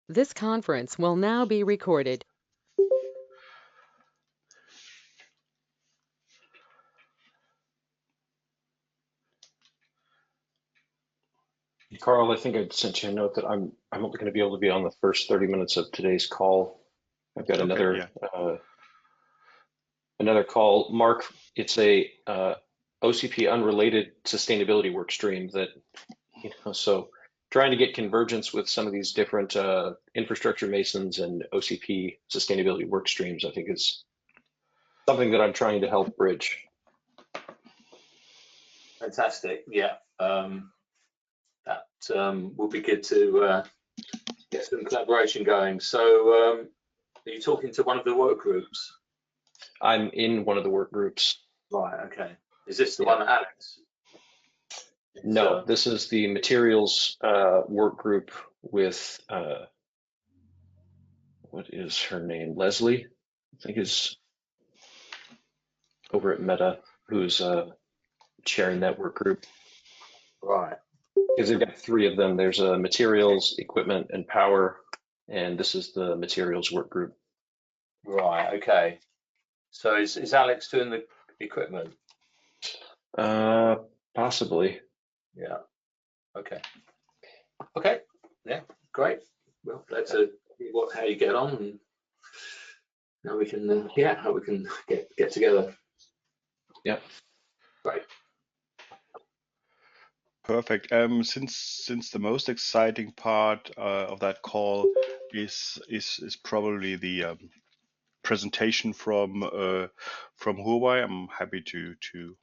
This conference will now be recorded. Carl, I think I sent you a note that I'm only going to be able to be on the first 30 minutes of today's call. I've got Okay, yeah. another call. Mark, it's a OCP unrelated sustainability work stream that, so trying to get convergence with some of these different infrastructure masons and OCP sustainability work streams, I think is something that I'm trying to help bridge. Fantastic. Yeah. That will be good to get some collaboration going. So are you talking to one of the work groups? I'm in one of the work groups. Right, okay. Is this the one that Alex? No, this is the materials work group with what is her name? Leslie, I think is over at Meta, who's chairing that work group. Right. Because they've got three of them. There's a materials, equipment, and power, and this is the materials work group. Right, okay. So is Alex doing the equipment? Possibly. Yeah. Okay. Okay. Yeah. Great. Well, let's see how you get on, and now we can how we can get together. Yeah. Great. Perfect. Since the most exciting part of that call is probably the presentation from Huawei, I'm happy to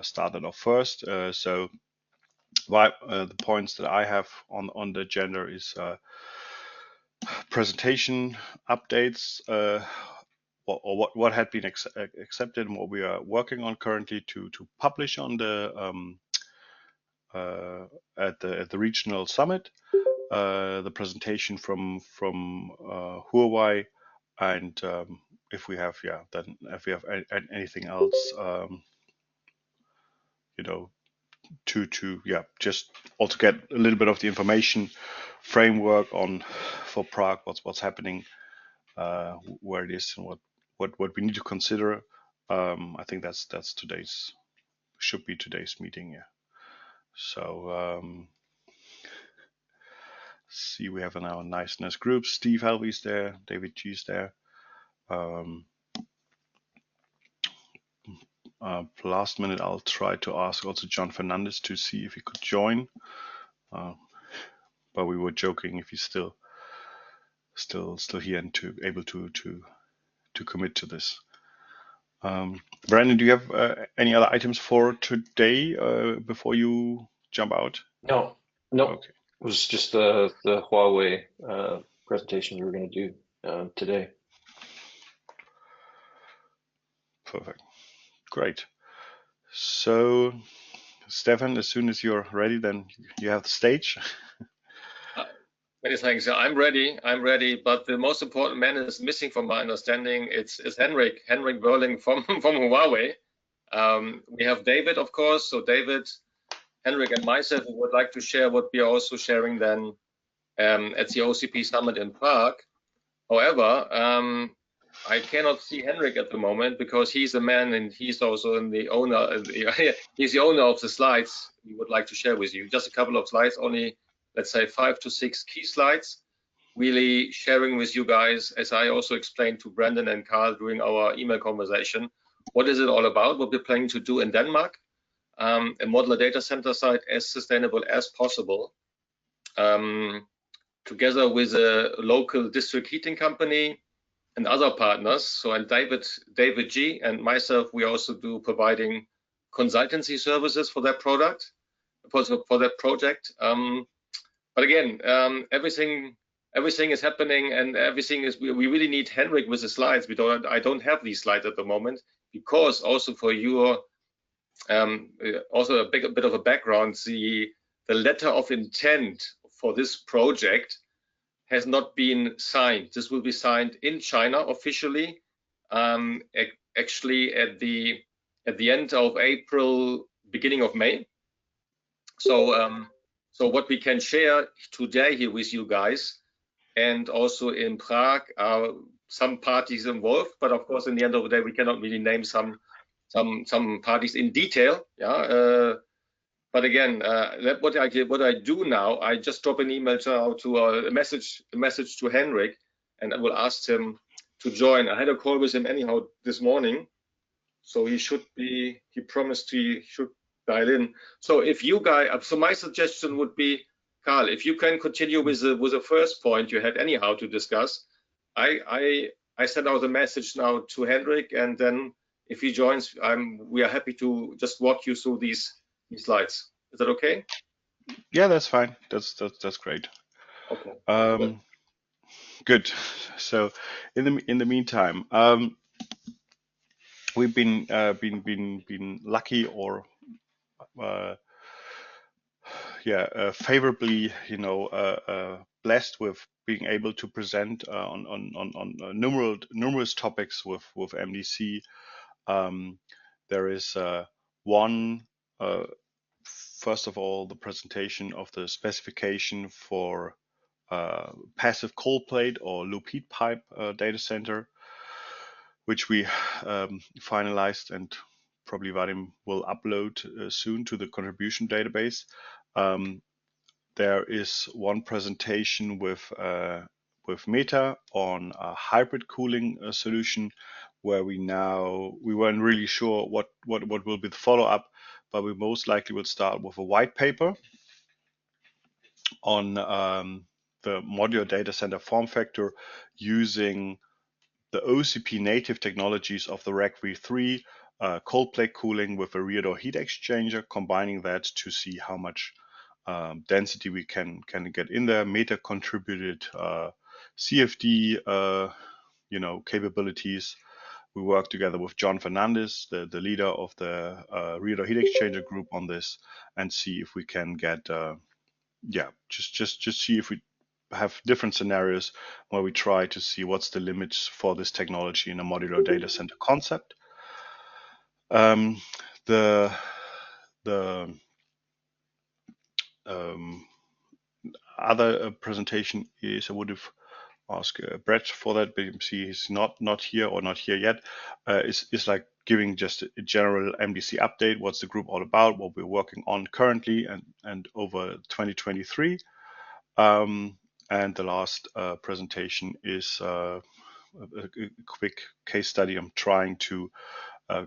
start that off first. So the points that I have on the agenda is presentation updates, or what had been accepted and what we are working on currently to publish on the at the regional summit, the presentation from Huawei, and if we have anything else, to just also get a little bit of the information framework on for Prague, what's happening, where it is, and what we need to consider. I think that's should be today's meeting. Yeah. So see, we have now a nice group. Steve Helvey's there, David G's there. Last minute, I'll try to ask also John Fernandez to see if he could join. But we were joking if he's still here and able to commit to this. Brandon, do you have any other items for today before you jump out? No. Okay. It was just the Huawei presentation we were going to do today. Perfect. Great. So, Stefan, as soon as you're ready, then you have the stage. Many thanks. I'm ready. But the most important man is missing, from my understanding. It's Henrik Berling from Huawei. We have David, of course. So David, Henrik, and myself would like to share what we are also sharing then at the OCP summit in Prague. However, I cannot see Henrik at the moment because he's a man and he's also the owner. He's the owner of the slides we would like to share with you. Just a couple of slides, only, let's say 5 to 6 key slides, really sharing with you guys, as I also explained to Brandon and Carl during our email conversation, what is it all about, what we're planning to do in Denmark, a modular data center site as sustainable as possible, together with a local district heating company and other partners. So, and David G and myself, we also do providing consultancy services for that product, for that project. But again, everything is happening, and everything is. We really need Henrik with the slides. I don't have these slides at the moment, because also for your also a bit of a background. The letter of intent for this project has not been signed. This will be signed in China officially, actually at the end of April, beginning of May. So, so what we can share today here with you guys and also in Prague are some parties involved, but of course, in the end of the day, we cannot really name some parties in detail. Yeah. But again, what I do now, I just drop an email to a message to Henrik, and I will ask him to join. I had a call with him anyhow this morning, so he promised he should dial in. So if you guys, so my suggestion would be, Carl, if you can continue with the first point you had anyhow to discuss, I send out a message now to Henrik, and then if he joins, we are happy to just walk you through these slides. Is that okay? Yeah, that's fine. That's great. Okay. Good. So in the meantime, we've been lucky or favorably, blessed with being able to present on numerous topics with MDC. There is one, first of all, the presentation of the specification for passive cold plate or loop heat pipe data center, which we finalized, and probably Vadim will upload soon to the contribution database. There is one presentation with Meta on a hybrid cooling solution, where we weren't really sure what will be the follow-up, but we most likely will start with a white paper on the modular data center form factor using the OCP native technologies of the Rack V3 cold plate cooling with a rear door heat exchanger, combining that to see how much density we can get in there. Meta contributed CFD capabilities. We worked together with John Fernandez, the leader of the rear door heat exchanger group, on this, and see if we can get just see if we have different scenarios where we try to see what's the limits for this technology in a modular data center concept. The other presentation is, I would have asked Brett for that, but he's not here or not here yet. Is like giving just a general MDC update. What's the group all about? What we're working on currently and over 2023. And the last presentation is a quick case study. I'm trying to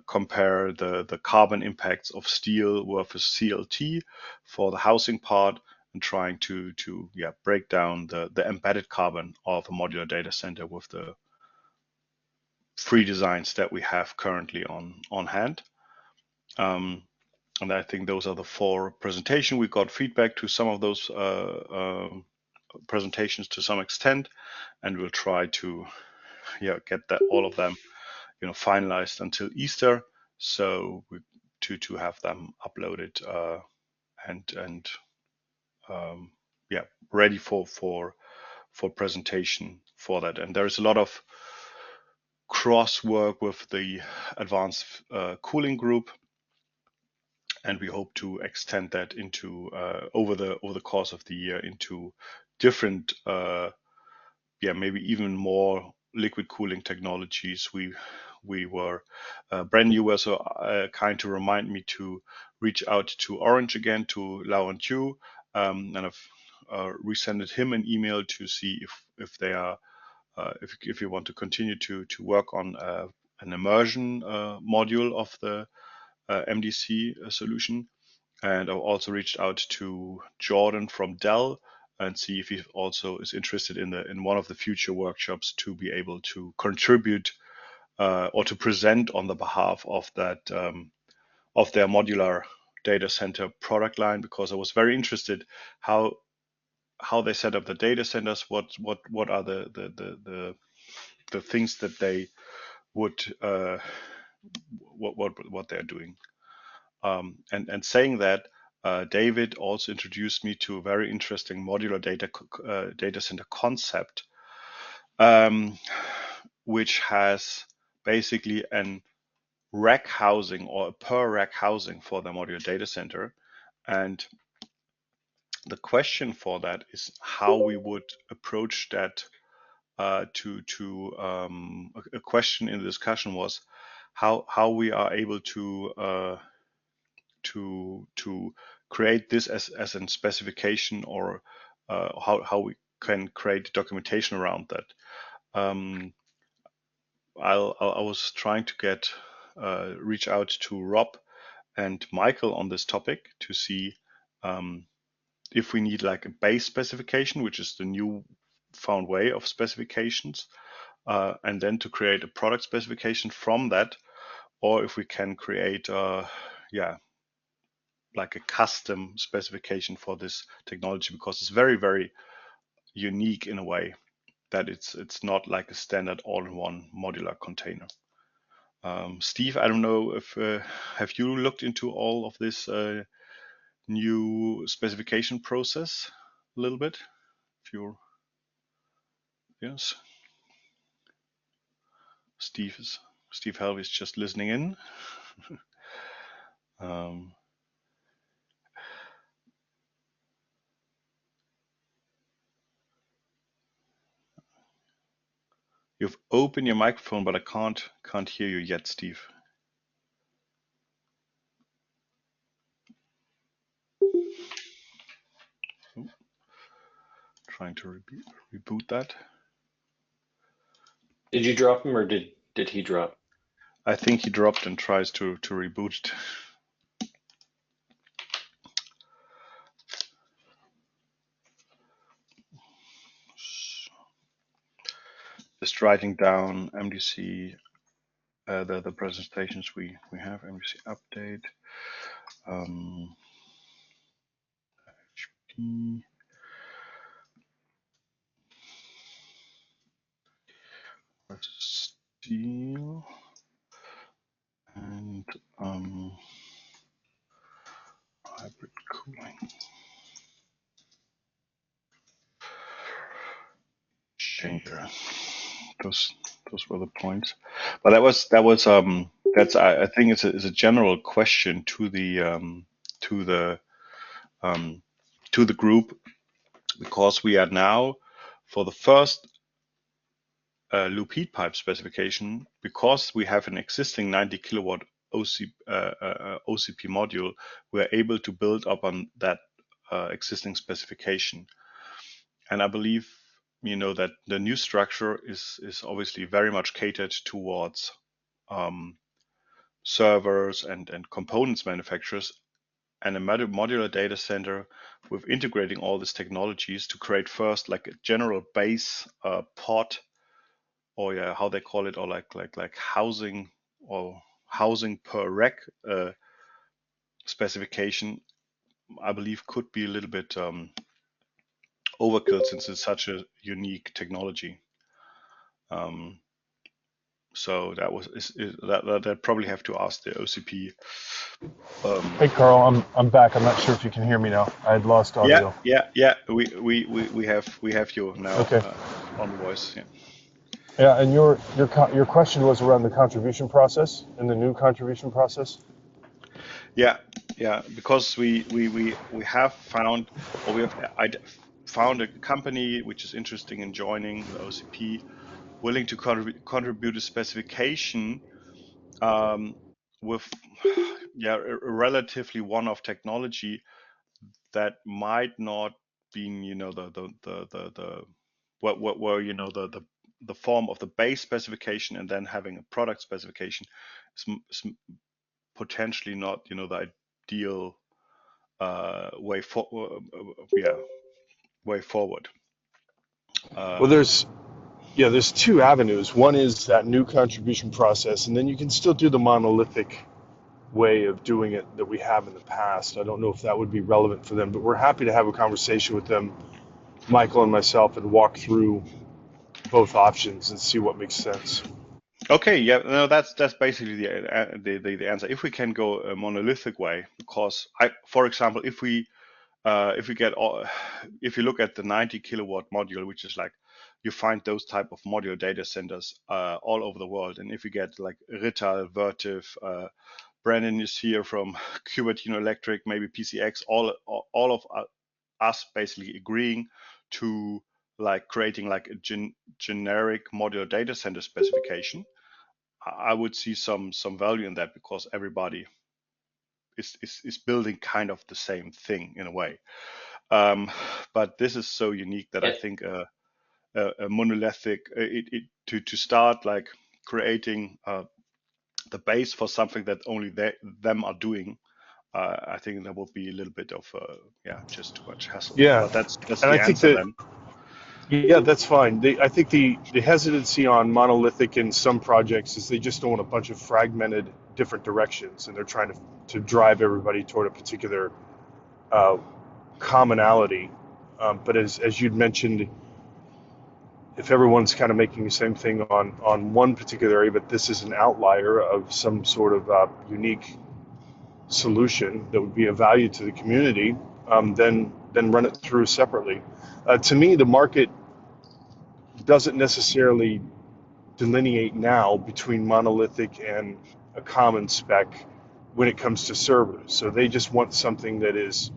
compare the carbon impacts of steel versus CLT for the housing part, and trying to break down the embedded carbon of a modular data center with the free designs that we have currently on hand. And I think those are the 4 presentations. We got feedback to some of those presentations to some extent, and we'll try to get all of them finalized until Easter, so to have them uploaded and ready for presentation for that. And there is a lot of cross work with the advanced cooling group, and we hope to extend that into over the course of the year into different maybe even more liquid cooling technologies. We were Brendan, you were so kind to remind me to reach out to Orange again, to Laurent Yu, and I've resended him an email to see if they are if you want to continue to work on an immersion module of the MDC solution. And I've also reached out to Jordan from Dell and see if he also is interested in one of the future workshops to be able to contribute or to present on the behalf of that of their modular data center product line, because I was very interested how they set up the data centers, what are the things that they would what they're doing. And saying that, David also introduced me to a very interesting modular data center concept, which has basically an rack housing or a per rack housing for the modular data center. And the question for that is how we would approach that. A question in the discussion was how we are able to create this as a specification, or how we can create documentation around that. I was trying to get reach out to Rob and Michael on this topic to see if we need like a base specification, which is the new found way of specifications, and then to create a product specification from that, or if we can create like a custom specification for this technology, because it's very, very unique in a way that it's not like a standard all-in-one modular container. Steve, I don't know if have you looked into all of this new specification process a little bit? If you're yes, Steve Helve is just listening in. You've opened your microphone, but I can't hear you yet, Steve. Oh, trying to reboot that. Did you drop him, or did he drop? I think he dropped and tries to reboot it. Just writing down MDC, the presentations we have, MDC update. HP, steel, and hybrid cooling. Changer. Those were the points. But that's I think it's a general question to the group, because we are now for the first loop heat pipe specification, because we have an existing 90 kilowatt OCP module, we're able to build up on that existing specification. And I believe, that the new structure is obviously very much catered towards servers and components manufacturers, and a modular data center with integrating all these technologies to create first like a general base pod, or how they call it, or like housing or housing per rack specification, I believe could be a little bit overkill, since it's such a unique technology. So that probably have to ask the OCP. Hey Carl, I'm back. I'm not sure if you can hear me now. I had lost audio. Yeah. We have you now. Okay. On voice. Yeah. Yeah, and your question was around the contribution process and the new contribution process. Yeah, because we have found, or we have found a company which is interested in joining the OCP, willing to contribute a specification with a relatively one-off technology that might not be the form of the base specification, and then having a product specification is potentially not the ideal way forward. Well, there's two avenues. One is that new contribution process, and then you can still do the monolithic way of doing it that we have in the past. I don't know if that would be relevant for them, but we're happy to have a conversation with them, Michael and myself, and walk through both options and see what makes sense. Okay, yeah, no, that's basically the answer. If we can go a monolithic way, because for example, if you look at the 90 kilowatt module, which is like, you find those type of modular data centers all over the world, and if you get like Rittal, Vertiv, Brandon is here from Cupertino Electric, maybe PCX, all of us basically agreeing to like creating like a generic modular data center specification, I would see some value in that, because everybody is building kind of the same thing in a way. But this is so unique that I think a monolithic to start like creating the base for something that only them are doing. I think that will be a little bit of just too much hassle. Yeah, But that's and I the think answer that then. yeah, that's fine. I think the hesitancy on monolithic in some projects is they just don't want a bunch of fragmented different directions, and they're trying to drive everybody toward a particular uh, commonality. But as you'd mentioned, if everyone's kind of making the same thing on one particular area, but this is an outlier of some sort of unique solution that would be of value to the community, then run it through separately. To me, the market doesn't necessarily delineate now between monolithic and a common spec when it comes to servers. So they just want something that is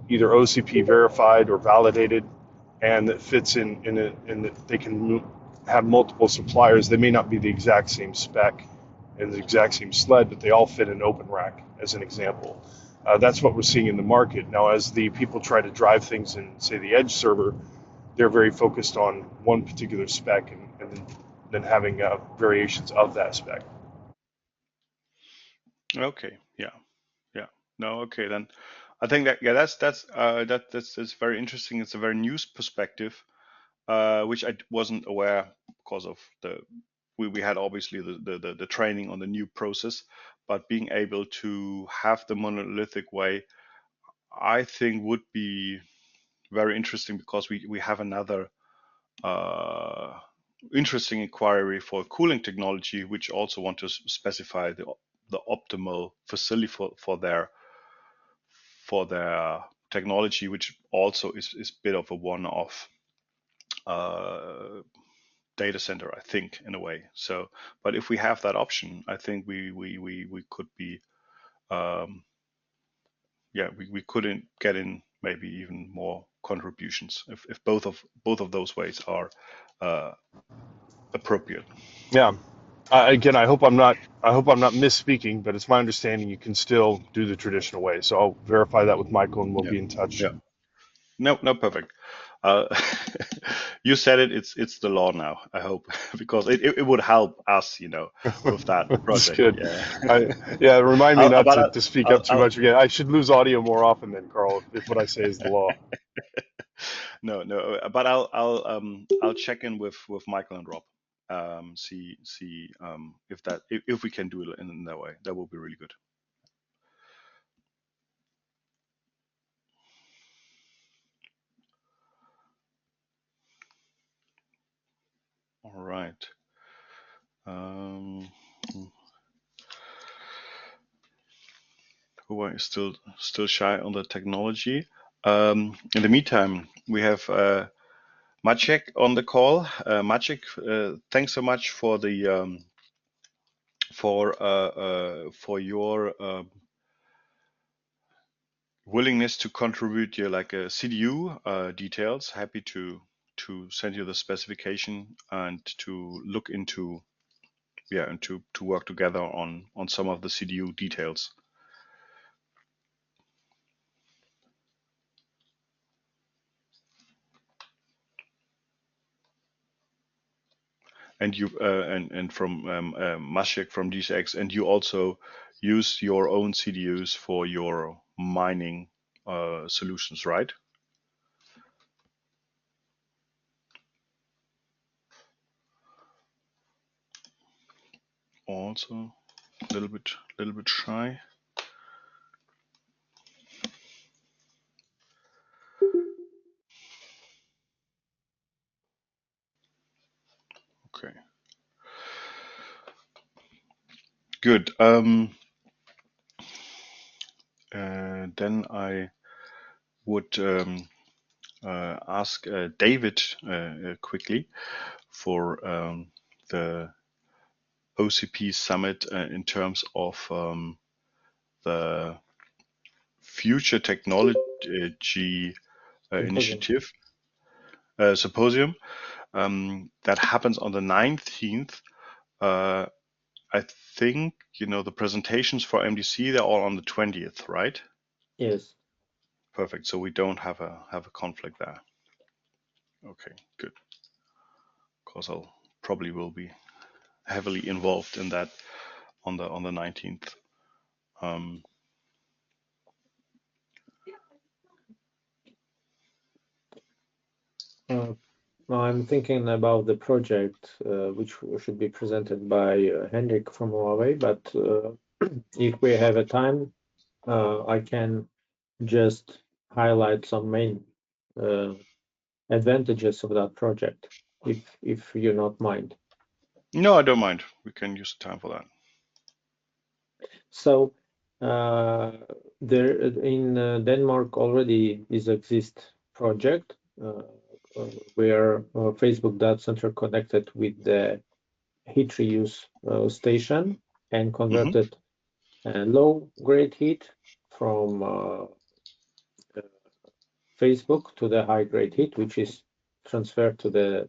either OCP verified or validated, and that fits in that they can have multiple suppliers. They may not be the exact same spec and the exact same sled, but they all fit in open rack, as an example. That's what we're seeing in the market now. As the people try to drive things in, say, the edge server, they're very focused on one particular spec, and then having variations of that spec. Okay. Yeah. No. Okay. Then I think that that's very interesting. It's a very new perspective, which I wasn't aware because of we had obviously the training on the new process, but being able to have the monolithic way, I think would be very interesting, because we have another interesting inquiry for cooling technology, which also want to specify the optimal facility for their technology, which also is a bit of a one-off data center, I think, in a way. So, but if we have that option, I think we could be, we couldn't get in maybe even more contributions if both of those ways are appropriate. Yeah. Again, I hope I'm not misspeaking, but it's my understanding you can still do the traditional way. So I'll verify that with Michael, and we'll Yeah. be in touch. Yeah. No, perfect. Uh, you said it. It's the law now. I hope because it would help us, with that That's project. good. Yeah. Remind me not But to speak up too much again. I should lose audio more often then, Carl, if what I say is the law. no. But I'll check in with Michael and Rob. See if we can do it in that way. That would be really good. All right. Who is still shy on the technology. In the meantime, we have Maciek on the call. Maciek, thanks so much for the for your willingness to contribute your CDU details. Happy to send you the specification and to look into and to work together on some of the CDU details. And you and from Maciek from DCX, and you also use your own CDUs for your mining solutions, right? Also, a little bit shy. Okay. Good. Then I would ask David quickly for the OCP summit in terms of the future technology initiative, symposium. That happens on the 19th. I think, the presentations for MDC, they're all on the 20th, right? Yes. Perfect. So we don't have a conflict there. Okay, good. Because I'll probably will be heavily involved in that on the 19th. I'm thinking about the project which should be presented by Henrik from Huawei, but if we have a time, I can just highlight some main advantages of that project, if you not mind. No, I don't mind. We can use the time for that. So there in Denmark already is exist project where Facebook data center connected with the heat reuse station and converted low grade heat from Facebook to the high grade heat, which is transferred to the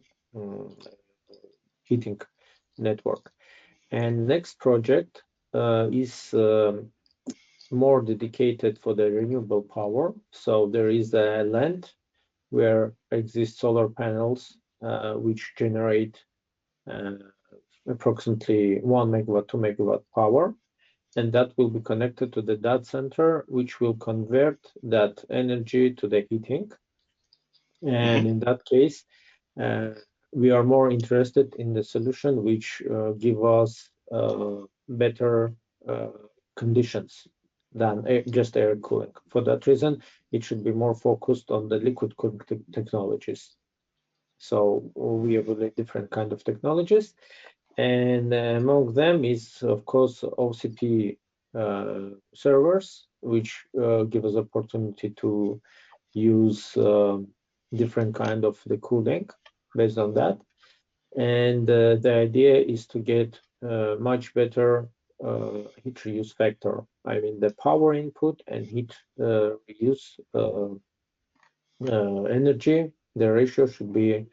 heating network. And next project is more dedicated for the renewable power. So there is a land where exist solar panels which generate approximately 1 megawatt, 2 megawatt power, and that will be connected to the data center, which will convert that energy to the heating. And in that case, we are more interested in the solution which give us better conditions than just air cooling. For that reason, it should be more focused on the liquid cooling technologies. So we have really different kind of technologies, and among them is, of course, OCP servers, which give us opportunity to use different kind of the cooling based on that. And the idea is to get much better heat reuse factor. I mean, the power input and heat reuse energy, the ratio should be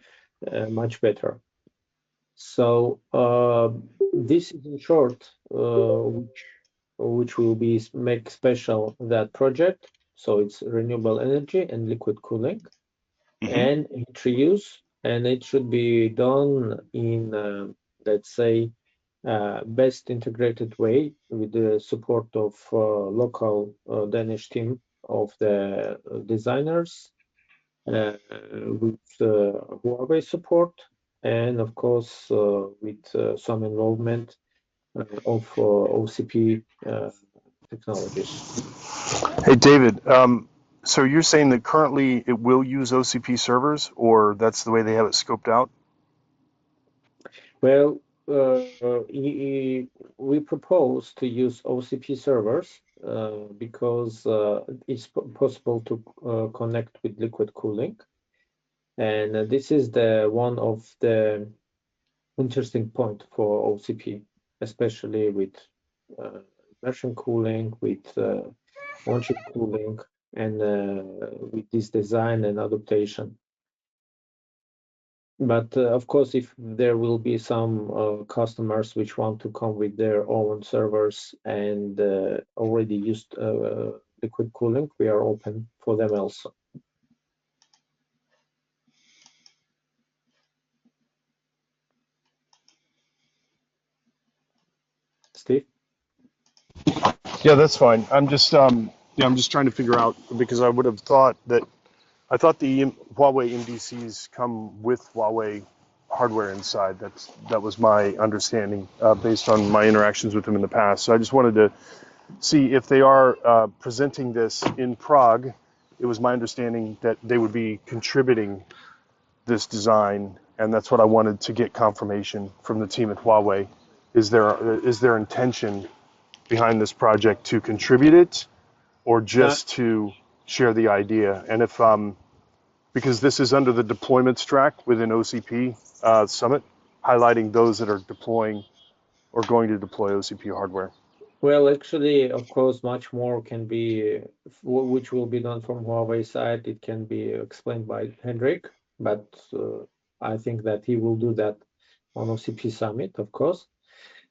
much better. So this is in short, which will be make special that project. So it's renewable energy and liquid cooling and heat reuse, and it should be done in let's say best integrated way with the support of local Danish team of the designers, with Huawei support, and of course with some involvement of OCP technologies. Hey, David. So you're saying that currently it will use OCP servers, or that's the way they have it scoped out? Well, we propose to use OCP servers because it's possible to connect with liquid cooling, and this is the one of the interesting point for OCP, especially with immersion cooling, with on-chip cooling, and with this design and adaptation. But of course, if there will be some customers which want to come with their own servers and already used liquid cooling, we are open for them also. Steve? Yeah, that's fine. I'm just trying to figure out, because I would have thought that the Huawei MDCs come with Huawei hardware inside. That was my understanding based on my interactions with them in the past. So I just wanted to see if they are presenting this in Prague. It was my understanding that they would be contributing this design, and that's what I wanted to get confirmation from the team at Huawei. Is there intention behind this project to contribute it, or just to share the idea? And if because this is under the deployments track within OCP Summit, highlighting those that are deploying or going to deploy OCP hardware. Well, actually, of course, much more can be, which will be done from Huawei side. It can be explained by Hendrik, but I think that he will do that on OCP Summit, of course.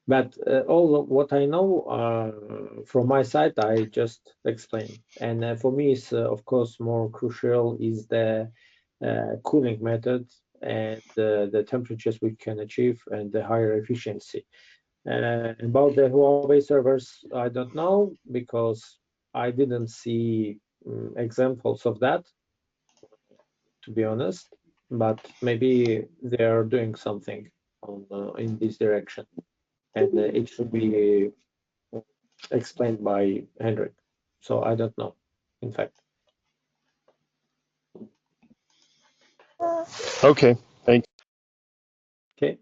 But all of what I know from my side, I just explained. And for me, it's of course more crucial is the cooling method and the temperatures we can achieve and the higher efficiency. About the Huawei servers, I don't know because I didn't see examples of that, to be honest. But maybe they are doing something on in this direction, and it should be explained by Hendrik. So I don't know, in fact. Okay, thanks. Okay.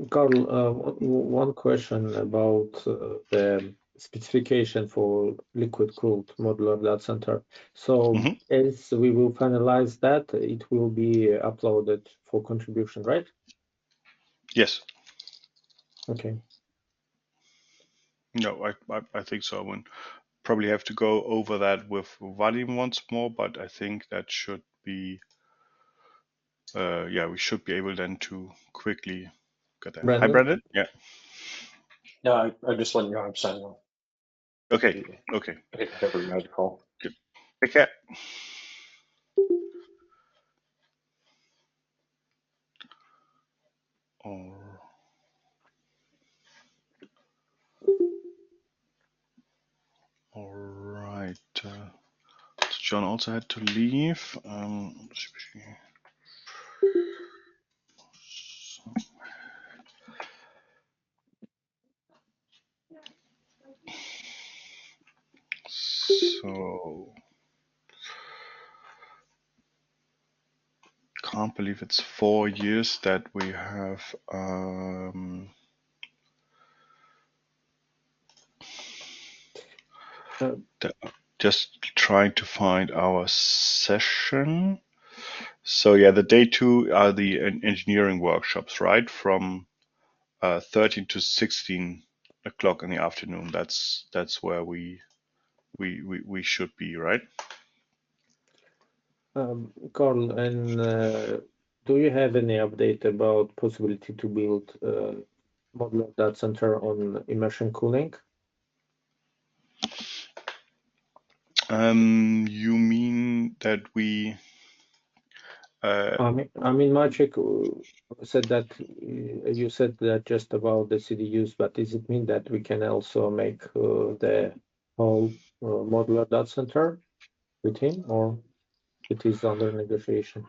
Carl, one question about the specification for liquid-cooled modular data center. So Hmm. as we will finalize that, it will be uploaded for contribution, right? Yes. Okay. No, I think so. We'll probably have to go over that with Vadim once more, but I think that should be, yeah, we should be able then to quickly get that. Hi, Brandon? Brandon. Yeah. No, I'm just letting you know I'm signing off. Okay. Okay. I didn't ever remember to call. Good. Take care. All right. So John also had to leave. So can't believe it's 4 years that we have just trying to find our session. So yeah, the day 2 are the engineering workshops, right? From 13 to 16 o'clock in the afternoon. That's where we should be, right? Carl, and do you have any update about possibility to build modular data center on immersion cooling? You mean that we I mean, Maciek said that you said that just about the CDUs, but does it mean that we can also make the whole modular data center with him, or it is under negotiation?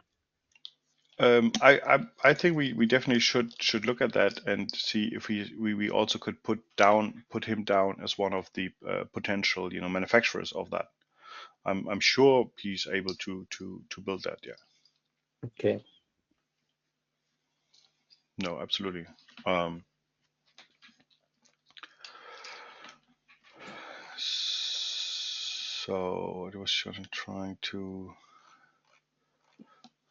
I think we definitely should look at that and see if we also could put him down as one of the potential manufacturers of that. I'm sure he's able to build that. Yeah. Okay. No, absolutely. So it was trying to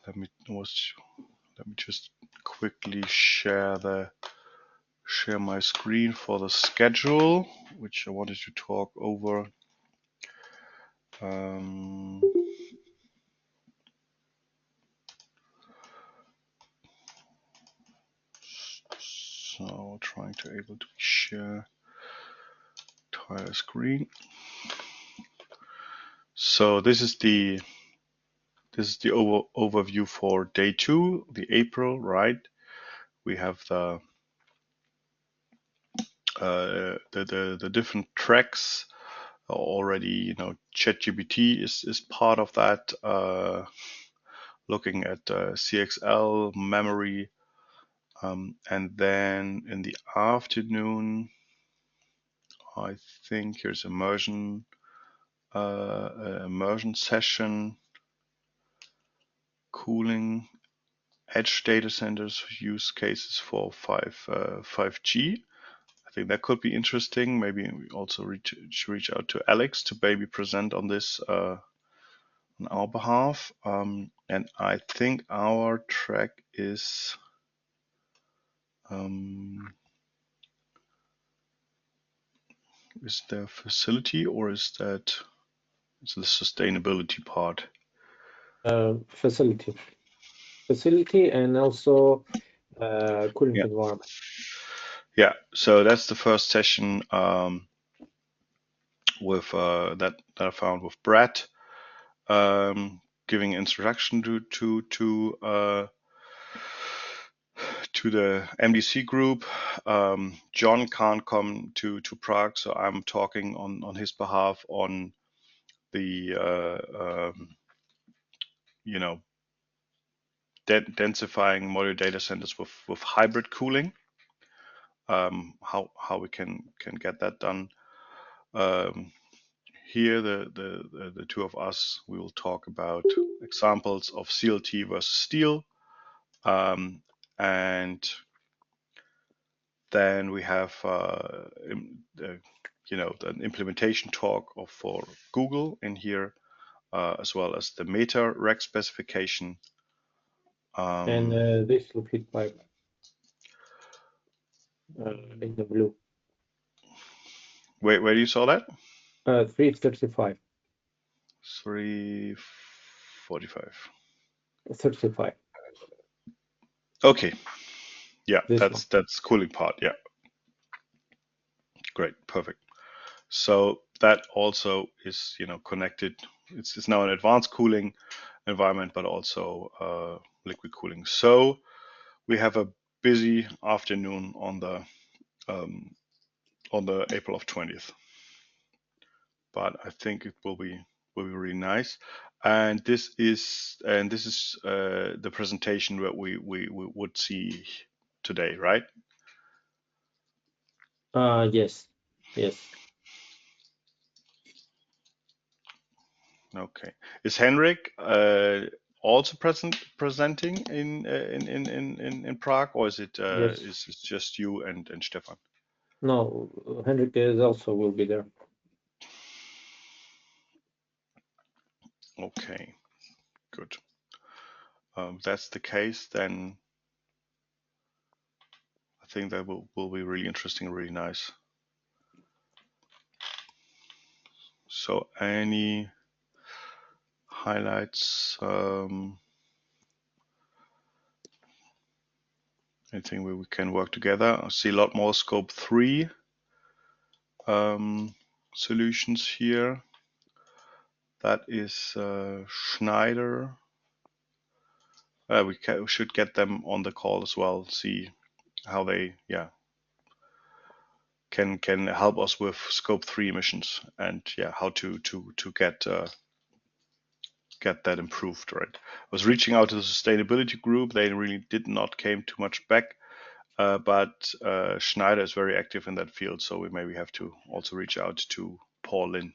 let me just quickly share my screen for the schedule, which I wanted to talk over. So trying to able to share entire screen. So this is the overview for day 2, the April, right? We have the different tracks already. ChatGPT is part of that. Looking at CXL memory, and then in the afternoon, I think here's immersion session, cooling, edge data centers, use cases for 5G. I I think that could be interesting. Maybe we also reach out to Alex to maybe present on this on our behalf. And I think our track is there facility, or is that it's the sustainability part? Facility, and also cooling Yeah. environment. Yeah. So that's the first session with that I found with Brad, giving introduction to the MDC group. John can't come to Prague, so I'm talking on his behalf on the densifying modular data centers with hybrid cooling. How we can get that done. Here, the two of us, we will talk about examples of CLT versus steel, and then we have an implementation talk for Google in here, as well as the Meta rack specification. And this loop heat pipe in the blue. Where you saw that? 335. 345. 35. Okay. Yeah, This that's cooling part. Yeah. Great. Perfect. So that also is, connected. It's now an advanced cooling environment, but also liquid cooling. So we have a busy afternoon on the April of 20th. But I think it will be really nice. And this is the presentation that we would see today, right? Yes. Okay. Is Henrik also presenting in Prague, or is it Yes. is it just you and Stefan? No, Henrik is also will be there. Okay, good. That's the case, then I think that will be really interesting, really nice. So any highlights? Anything where we can work together? I see a lot more scope 3 solutions here. That is Schneider. We should get them on the call as well. See how they can help us with scope 3 emissions, and how to get that improved. Right. I was reaching out to the sustainability group. They really did not came too much back. But Schneider is very active in that field, so we maybe have to also reach out to Paul Lin.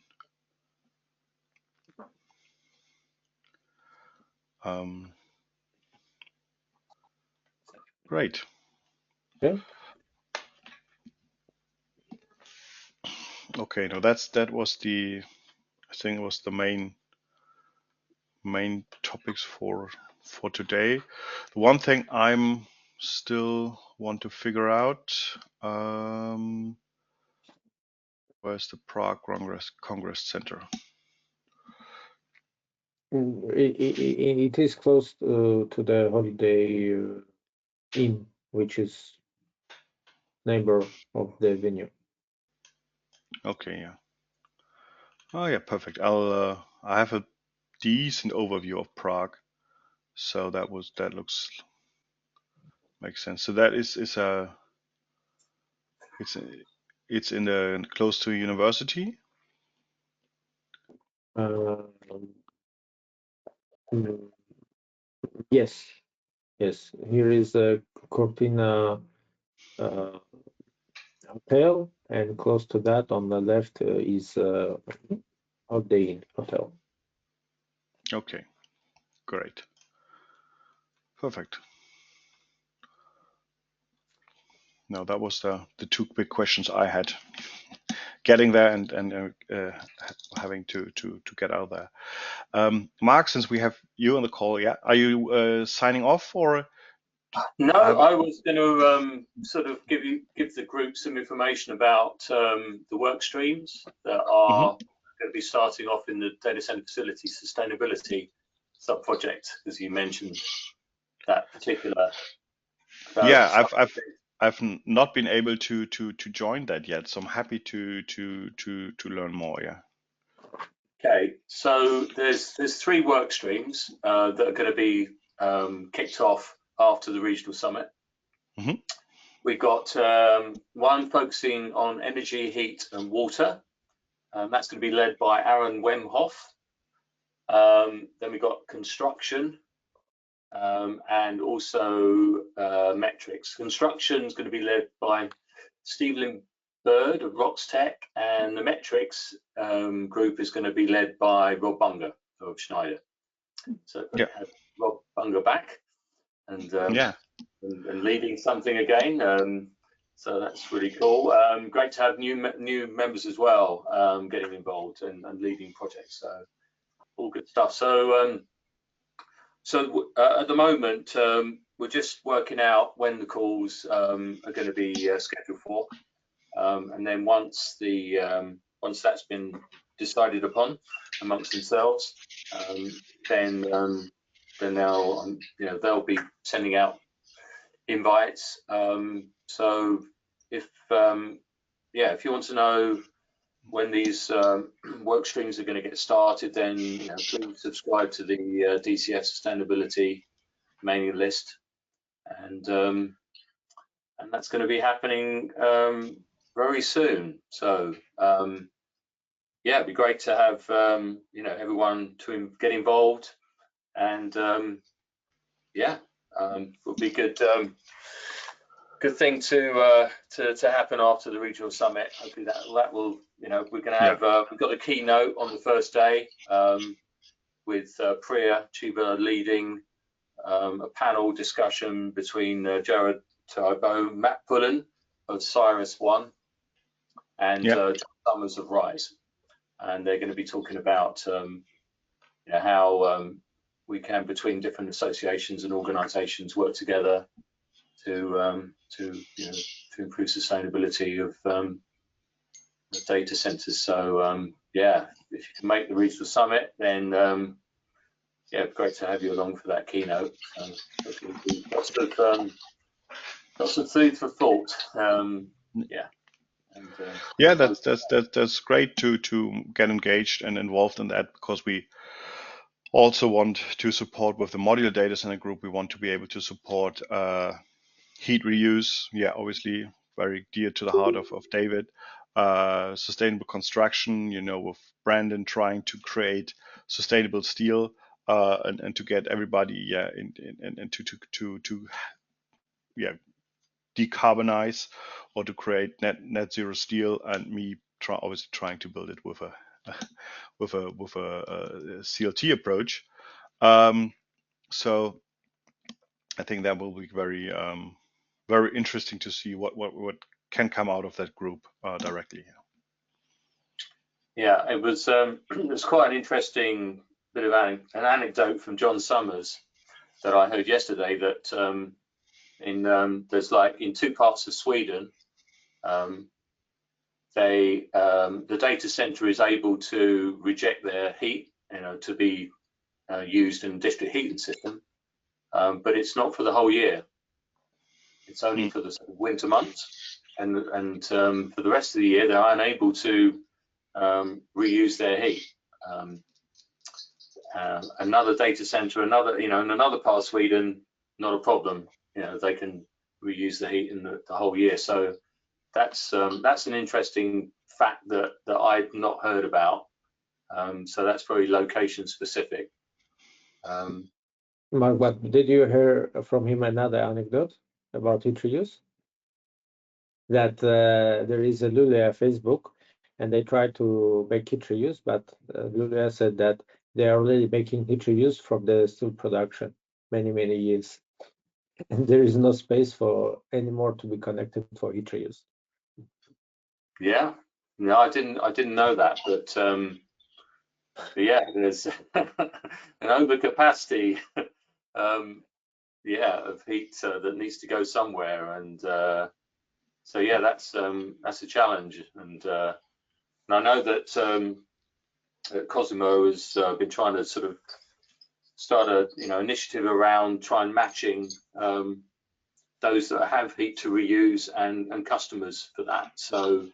Great. Okay. Okay. No, that was I think it was the main topics for today. The one thing I'm still want to figure out, where's the Prague Congress Center? It is close to the Holiday Inn, which is neighbor of the venue. Okay, yeah. Oh yeah, perfect. I have a decent overview of Prague, so that makes sense. So that is it's in the close to a university. Yes. Here is a Cortina hotel, and close to that on the left is Holiday Inn hotel. Okay, great, perfect. no, that was the two big questions I had. Getting there and having to get out there. Mark, since we have you on the call, yeah, are you signing off or? No, I was going to sort of give the group some information about the work streams that are going to be starting off in the data center facility sustainability sub-project, as you mentioned that particular. Yeah, I've not been able to join that yet, so I'm happy to learn more. Yeah. Okay, so there's 3 work streams that are going to be kicked off after the regional summit. We've got one focusing on energy, heat, and water. That's going to be led by Aaron Wemhoff. Then we've got construction and also metrics. Construction is going to be led by Stephen Bird of Roxtech, and the metrics group is going to be led by Rob Bunger of Schneider. So we have Rob Bunger back and leading something again. So that's really cool. Great to have new members as well getting involved and leading projects. So all good stuff. So at the moment we're just working out when the calls are going to be scheduled for, and then once that's been decided upon amongst themselves, then they'll be sending out invites. So if you want to know when these work streams are going to get started, then please subscribe to the DCF sustainability mailing list, and that's going to be happening very soon. So it'd be great to have everyone to get involved, and would be good thing to happen after the regional summit. Hopefully that will, we're going to have we've got a keynote on the first day with Priya Chiba leading a panel discussion between Jared Tybo, Matt Pullen of Cyrus One, and John Summers of Rise, and they're going to be talking about how we can, between different associations and organisations, work together to improve sustainability of the data centres. So if you can make the regional summit, then great to have you along for that keynote. Lots of food for thought. That's great to get engaged and involved in that, because we also want to support with the modular data center group. We want to be able to support heat reuse, obviously very dear to the heart of David. Sustainable construction, with Brandon trying to create sustainable steel, and to get everybody and to decarbonize or to create net zero steel, and me obviously trying to build it with a CLT approach. So I think that will be very very interesting to see what can come out of that group directly. Yeah, it was quite an interesting bit of an anecdote from John Summers that I heard yesterday, that there's like in 2 parts of Sweden, the data center is able to reject their heat, to be used in district heating system, but it's not for the whole year. It's only for the winter months, and for the rest of the year they're unable to reuse their heat. Another data center, in another part of Sweden, not a problem. They can reuse the heat in the whole year. So that's an interesting fact that I'd not heard about. So that's very location specific. Mark, but did you hear from him another anecdote about heat reuse? That there is a Luleå Facebook, and they try to make heat reuse, but Luleå said that they are already making heat reuse from the steel production many years. and there is no space for anymore to be connected for heat reuse. Yeah, no, I didn't know that, but yeah, there's an overcapacity, yeah, of heat that needs to go somewhere, and so yeah, that's a challenge, and I know that Cosimo has been trying to sort of start a initiative around trying matching those that have heat to reuse and customers for that. So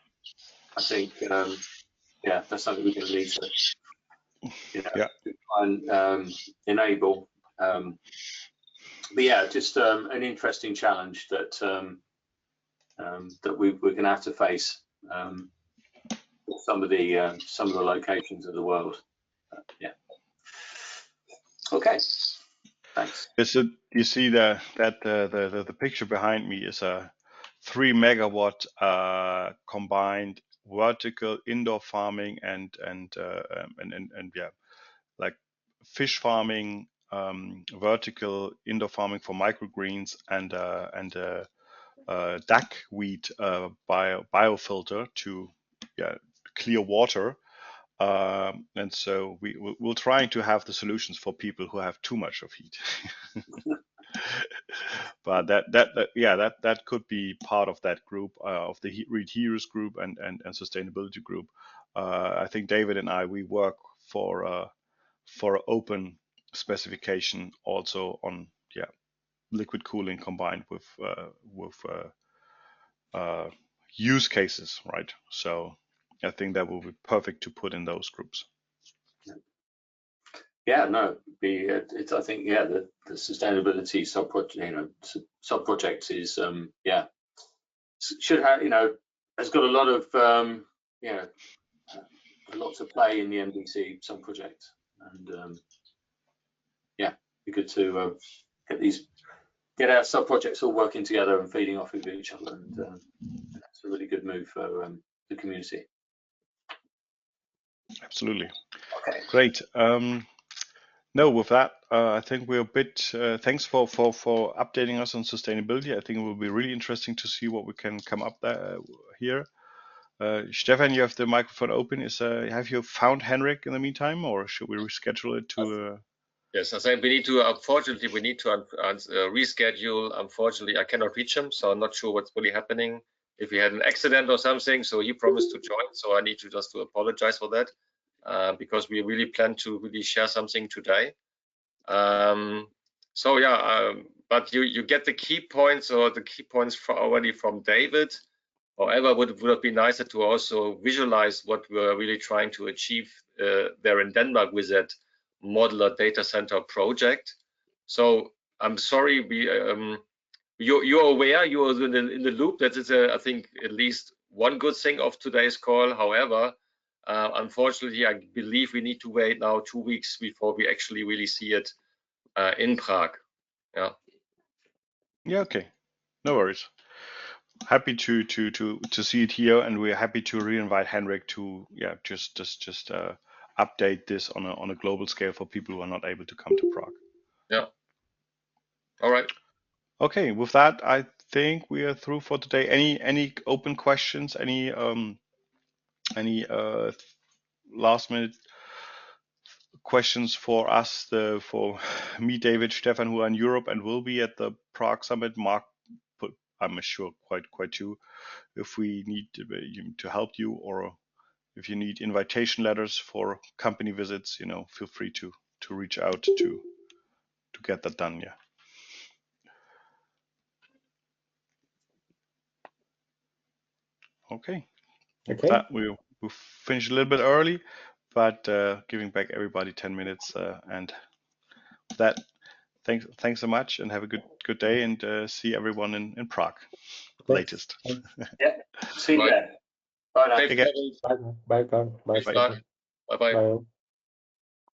I think yeah, that's something we're going to need to Yeah. to try and enable. But yeah, just an interesting challenge that that we're going to have to face some of the locations of the world. Yeah. Okay. Thanks. So you see the picture behind me is a 3 megawatt combined vertical indoor farming and yeah, like fish farming, vertical indoor farming for microgreens, and duckweed biofilter to clear water. And so we're trying to have the solutions for people who have too much of heat. But that could be part of that group, of the Read Heroes group and sustainability group. I think David and we work for open specification also on liquid cooling combined with use cases, right? So I think that will be perfect to put in those groups. Yeah, no, it's I think yeah, the sustainability sub project is yeah, should have has got a lot of a lot to play in the MDC sub project, and yeah, be good to get our sub projects all working together and feeding off of each other, and that's a really good move for the community. Absolutely. Okay. Great. No, with that, I think we're a bit. Thanks for updating us on sustainability. I think it will be really interesting to see what we can come up there here. Stefan, you have the microphone open. Have you found Henrik in the meantime, or should we reschedule it to? Yes, I think we need to. Unfortunately, we need to reschedule. Unfortunately, I cannot reach him, so I'm not sure what's really happening. If he had an accident or something, so he promised to join. So I need to just to apologize for that, because we really plan to really share something today. So yeah, but you get the key points, or the key points already from David. However, would have been nicer to also visualize what we're really trying to achieve there in Denmark with that modular data center project. So I'm sorry, you're aware, you're in the loop. That is, I think, at least one good thing of today's call. However, unfortunately, I believe we need to wait now 2 weeks before we actually really see it in Prague. Yeah. Yeah. Okay. No worries. Happy to see it here, and we're happy to re-invite Henrik to just update this on a global scale for people who are not able to come to Prague. Yeah. All right. Okay. With that, I think we are through for today. Any open questions? Any last minute questions for us, for me, David, Stefan, who are in Europe and will be at the Prague Summit? Mark, I'm sure quite too. If we need to help you, or if you need invitation letters for company visits, feel free to reach out to get that done. Yeah. Okay. Okay. That we'll finish a little bit early, but giving back everybody 10 minutes, and that. Thanks so much, and have a good day, and see everyone in Prague. Thanks. Latest. Yeah. See you Right. there. Bye now. Safe Okay. travels. Bye. Bye. Bye. Bye. Bye. Bye. Bye.